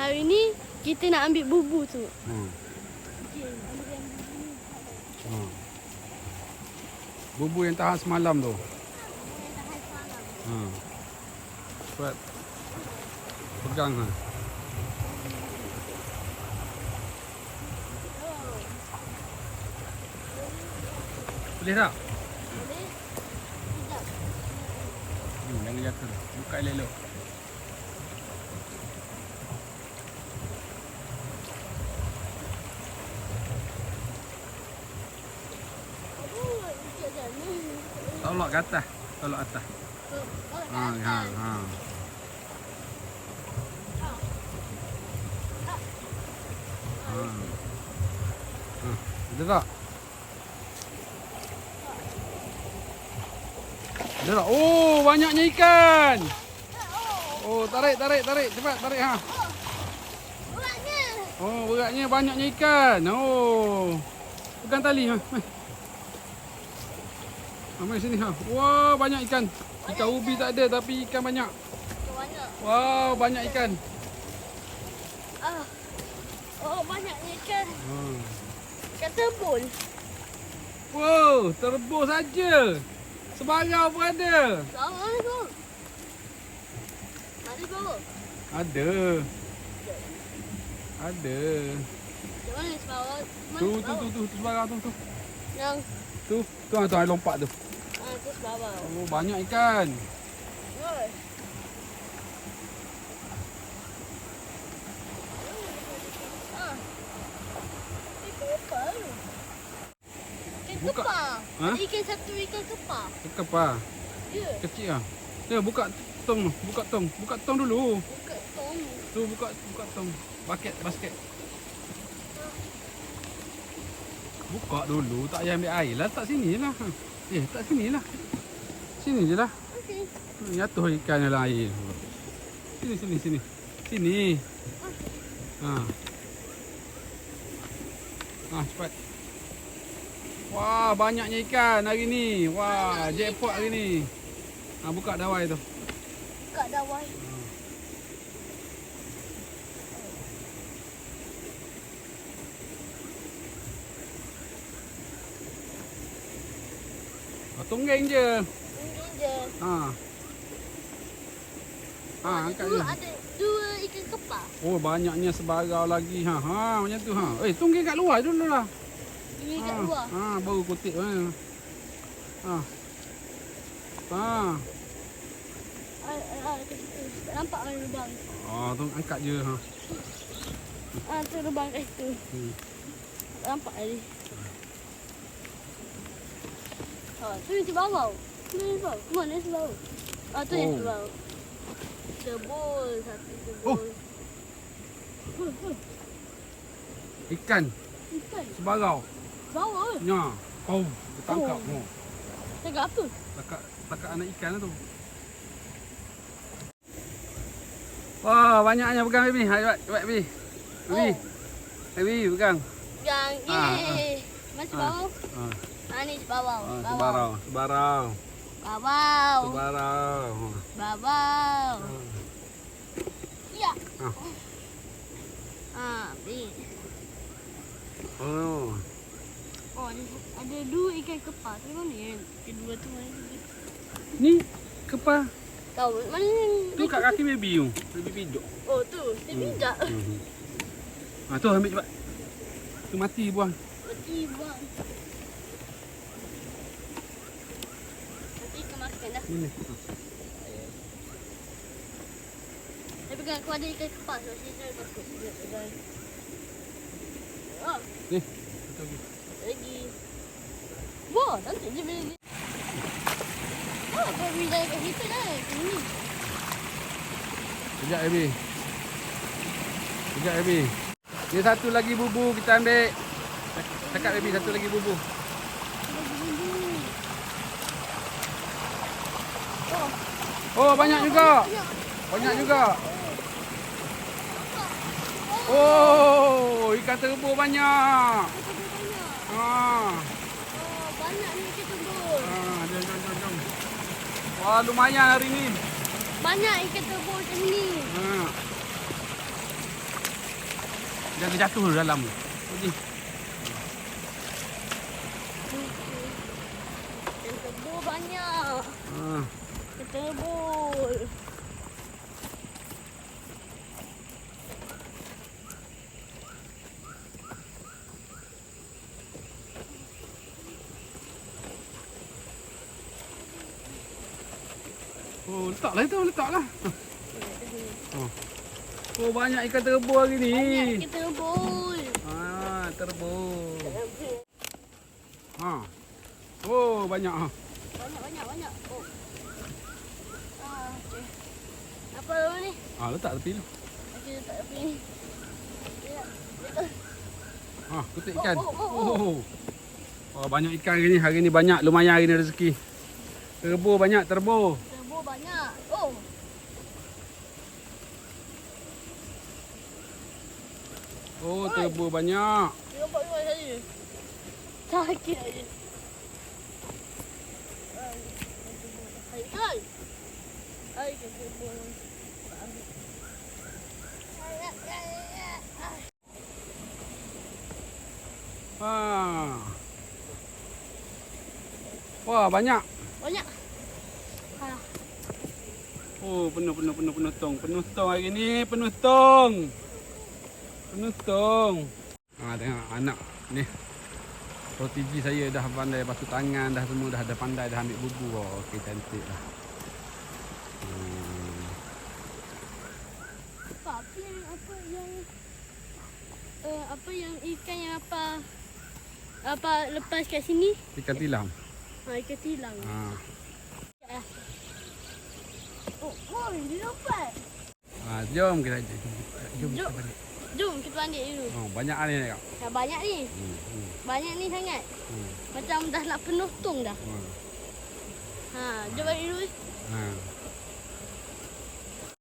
hari ni kita nak ambil bubu tu. Okey, ambil yang bubu ni. Bubu yang tahan semalam tu. Yang tahan semalam. Cepat. Pegang ha. Boleh tak? Boleh? Sekejap. Jangan jatuh. Buka elok-elok. Sekejap ni. Tolak ke atas. Tolak atas. Ha. Ada tak? Ada tak? Oh, banyaknya ikan. Oh, tarik. Cepat tarik ha. Beratnya. Oh, beratnya banyaknya ikan. Oh. Pegang tali ha. Mai sini ha. Wah, banyak ikan. Ikan ubi tak ada tapi ikan banyak. Banyak. Wow, banyak ikan. Oh, banyaknya ikan. Ikan tebul. Wow, terbos saja. Sebarau pun ada. Sama tu. Mana tu? Ada. Macam mana sebawah? Tu sebarau tu. Yang Tu air lompat tu. tu sebawah. Oh, banyak ikan. Oi. Ikan apa? Ikan Buka. kepar. Ha? Ada ikan satu ikan kepar. Cakap apa? Ya. Kecil ah. Ya, buka tong. Buka tong dulu. Buka tong. Tu buka tong. Basket. Buka dulu, tak payah ambil air lah. Tak sini lah. Tak sini lah. Sini je lah. Okey. Jatuh ikan dalam air. Sini. Sini. Cepat. Wah, banyaknya ikan hari ni. Wah, jackpot hari ni. Buka dawai tu. Buka dawai. Tunggeng je. Ini je. Angkat je. Ada dua ikan kepar. Oh, banyaknya sebarau lagi. Macam tu ha. Tunggeng kat luar dulu lah. Ini kat luar. Baru kutip mana. Kat situ. Tak nampak kan lubang. Tu angkat je ha. Tu lubang kat situ. Tak nampak tadi. Tu yang terbawah. Mana terbawah? Tu yang terbawah. Tebul. Satu tebul. Ikan Ikan. sebarau. Bawah. Ya. Oh, ditangkap. Cakap apa? Takat anak ikan lah tu. Wah, banyaknya pegang baby. Cepat baby. Baby pegang. Yang ni. Masih bawah. Ni bawah. Sebarau. Bawah. Ya. Ni. Oh, Ada dua ikan kepar. Tu mana yang kedua tu mana? ni kepar. Tahu mana yang Tu kat kaki baby tu. Baby pijak. Oh tu, dia pijak. Tu ambil cepat. Tu mati buang. Mati bang. Nanti kemakan dah. Ini. Saya pegang aku ada ikan kepar. So saya takut dia pegang. Ni. Lagi. Wah, nanti je bila dia. Kau bila kat situ dah. Ni. Sekejap baby. Ni satu lagi bubu kita ambil. Cakap baby satu lagi bubu. Oh, banyak juga. Oh, ikan terbur banyak. Banyak ni ikan terbur. Jom. Wah, lumayan hari ni. Banyak ikan terbur macam ni. Jangan jatuh dulu dalam. Pergi. Ikan kebo banyak. Ah. Ketebul. Oh, letaklah itu, letaklah. Oh. Oh, banyak ikan terbu hari ni. Banyak ketebul. Ah, terbu. Ha. Oh, banyak ah. Banyak. Oh. Okey. Apa dulu ni? Ah, letak tepi tu. Okey, letak tepi ni. Ya. Letak. Ah, kutik ikan. Oh. Oh, banyak ikan hari ni. Hari ni banyak, lumayan hari ni rezeki. Terbu banyak, terbu. Ketebul banyak. Oh. Oh, terbu banyak. Dia nampak luar saja. Sakit aja. Hai, ketebul. Ah. Wah, banyak. Banyak. Ha. Oh, penuh tong. Penuh tong hari ni, penuh tong. Penuh tong. Ha, tengok anak ni. Protegi saya dah pandai basuh tangan, dah semua dah ada pandai dah ambil bubu. Oh, okey cantik lah. Apa yang ikan yang apa lepas kat sini? Ikan tilam. Ikan tilang. Ha. Oh, dia dapat. Ha, jom kita jom Jom. kita balik. Jom kita balik dulu. Oh, banyak ni tengok. Dah banyak ni. Banyak ni sangat. Macam dah nak penuh tong dah. Ha, jom balik dulu. Ha.